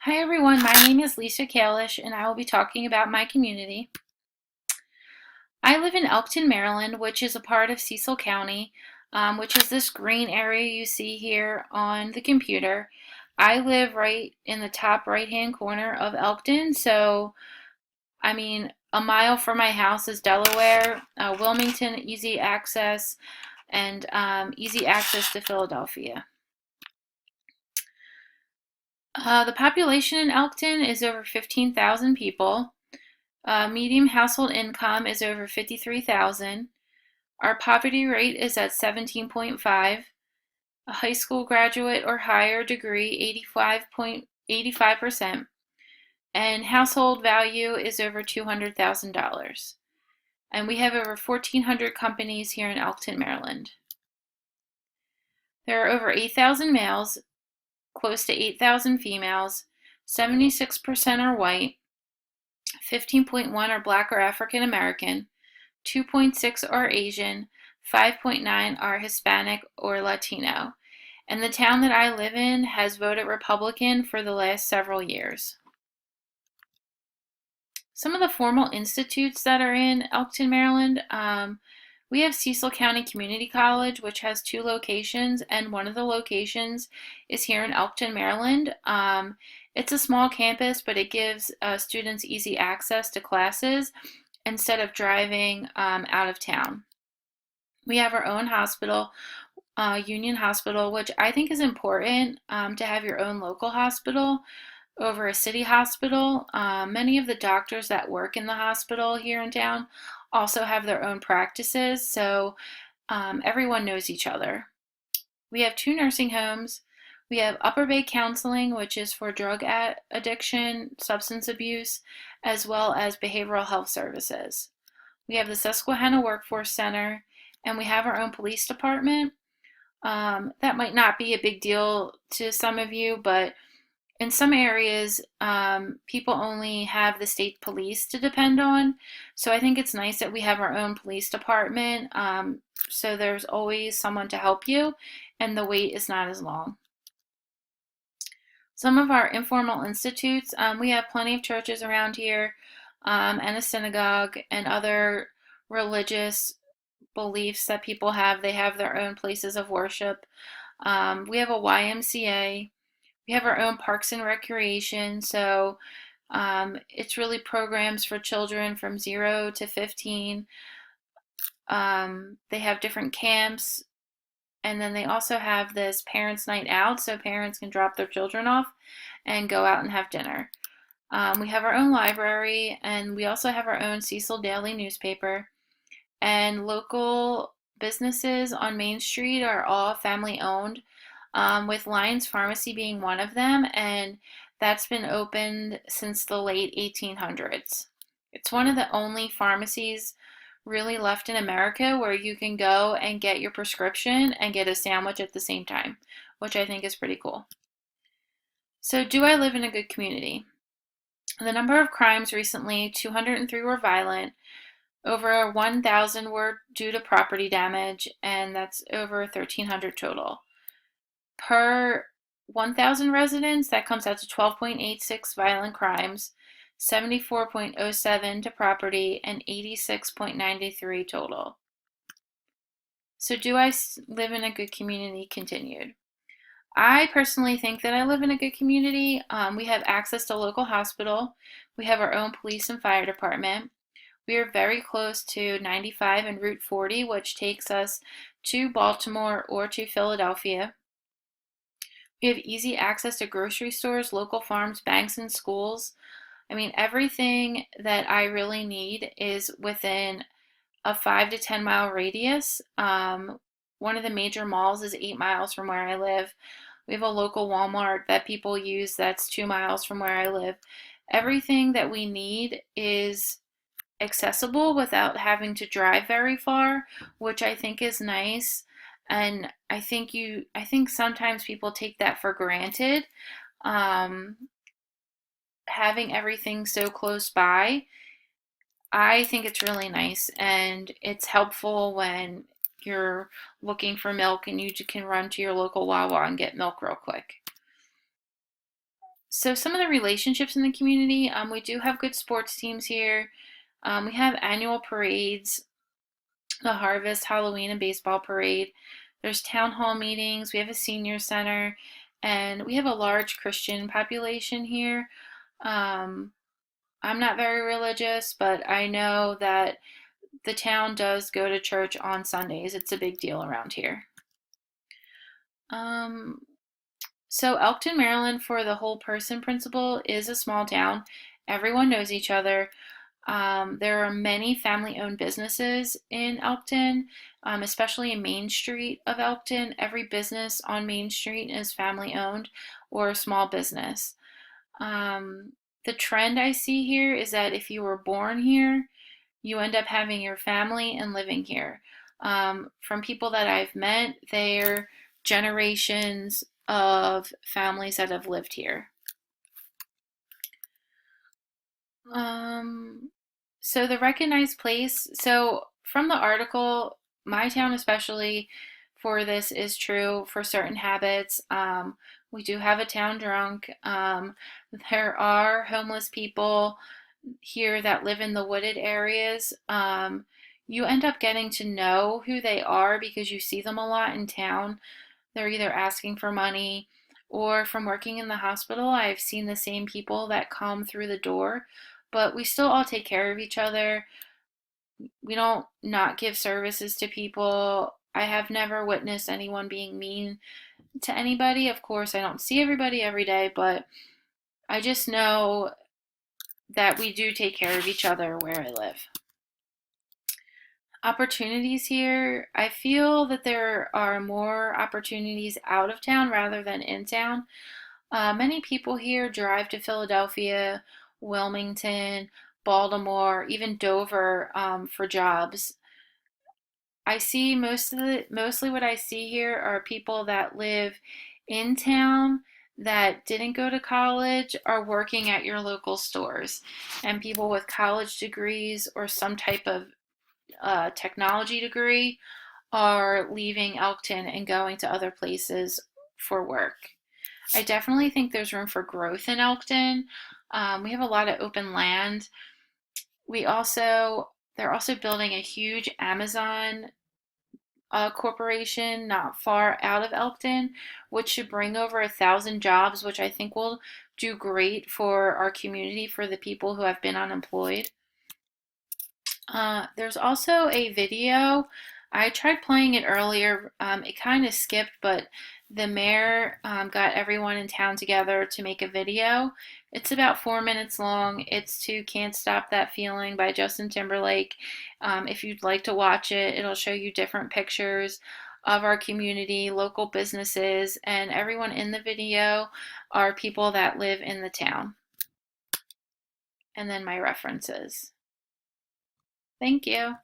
Hi everyone, my name is Lisa Kalish and I will be talking about my community. I live in Elkton, Maryland, which is a part of Cecil County, which is this green area you see here on the computer. I live right in the top right-hand corner of Elkton, so a mile from my house is Delaware, Wilmington, easy access, and easy access to Philadelphia. The population in Elkton is over 15,000 people. Median household income is over 53,000. Our poverty rate is at 17.5. A high school graduate or higher degree, 85.85%. And household value is over $200,000. And we have over 1,400 companies here in Elkton, Maryland. There are over 8,000 males, close to 8,000 females, 76% are white, 15.1 are Black or African American, 2.6 are Asian, 5.9 are Hispanic or Latino, and the town that I live in has voted Republican for the last several years. Some of the formal institutes that are in Elkton, Maryland, we have Cecil County Community College, which has two locations, and one of the locations is here in Elkton, Maryland. It's a small campus, but it gives students easy access to classes instead of driving out of town. We have our own hospital, Union Hospital, which I think is important to have your own local hospital over a city hospital. Many of the doctors that work in the hospital here in town also have their own practices, so everyone knows each other. We have two nursing homes. We have Upper Bay Counseling, which is for drug addiction, substance abuse, as well as behavioral health services. We have the Susquehanna Workforce Center, and we have our own police department. That might not be a big deal to some of you, but in some areas, people only have the state police to depend on. So I think it's nice that we have our own police department, so there's always someone to help you, and the wait is not as long. Some of our informal institutes, we have plenty of churches around here, and a synagogue and other religious beliefs that people have. They have their own places of worship. We have a YMCA. We have our own parks and recreation. So it's really programs for children from 0 to 15. They have different camps. And then they also have this parents' night out, so parents can drop their children off and go out and have dinner. We have our own library, and we also have our own Cecil Daily newspaper. And local businesses on Main Street are all family owned, with Lyons Pharmacy being one of them, and that's been opened since the late 1800s. It's one of the only pharmacies really left in America where you can go and get your prescription and get a sandwich at the same time, which I think is pretty cool. So, do I live in a good community? The number of crimes recently, 203 were violent, over 1,000 were due to property damage, and that's over 1,300 total. Per 1,000 residents, that comes out to 12.86 violent crimes, 74.07 to property, and 86.93 total. So, do I live in a good community? Continued. I personally think that I live in a good community. We have access to local hospital. We have our own police and fire department. We are very close to 95 and Route 40, which takes us to Baltimore or to Philadelphia. We have easy access to grocery stores, local farms, banks, and schools. Everything that I really need is within a 5 to 10 mile radius. One of the major malls is 8 miles from where I live. We have a local Walmart that people use that's 2 miles from where I live. Everything that we need is accessible without having to drive very far, which I think is nice. And I think sometimes people take that for granted. Having everything so close by, I think it's really nice, and it's helpful when you're looking for milk and you can run to your local Wawa and get milk real quick. So some of the relationships in the community, we do have good sports teams here. We have annual parades, the Harvest, Halloween, and baseball parade. There's town hall meetings. We have a senior center, and we have a large Christian population here. Um, I'm not very religious, but I know that the town does go to church on Sundays. It's a big deal around here. Um, so Elkton, Maryland, for the whole person principle, is a small town. Everyone knows each other. There are many family-owned businesses in Elkton, especially in Main Street of Elkton. Every business on Main Street is family-owned or a small business. Um, the trend I see here is that if you were born here, you end up having your family and living here. From people that I've met, they're generations of families that have lived here. Um, so the recognized place, so from the article, my town especially for this is true for certain habits. We do have a town drunk. There are homeless people here that live in the wooded areas. You end up getting to know who they are because you see them a lot in town. They're either asking for money or from working in the hospital, I've seen the same people that come through the door, but we still all take care of each other. We don't not give services to people. I have never witnessed anyone being mean to anybody. Of course, I don't see everybody every day, but I just know that we do take care of each other where I live. Opportunities here, I feel that there are more opportunities out of town rather than in town. Many people here drive to Philadelphia, Wilmington, Baltimore, even Dover for jobs. I see mostly what I see here are people that live in town that didn't go to college are working at your local stores, and people with college degrees or some type of technology degree are leaving Elkton and going to other places for work. I definitely think there's room for growth in Elkton. We have a lot of open land. We also They're also building a huge Amazon corporation not far out of Elkton, which should bring over 1,000 jobs, which I think will do great for our community for the people who have been unemployed. There's also a video. I tried playing it earlier. It kind of skipped, but the mayor got everyone in town together to make a video. It's about 4 minutes long. It's to Can't Stop That Feeling by Justin Timberlake. If you'd like to watch it, it'll show you different pictures of our community, local businesses, and everyone in the video are people that live in the town. And then my references. Thank you.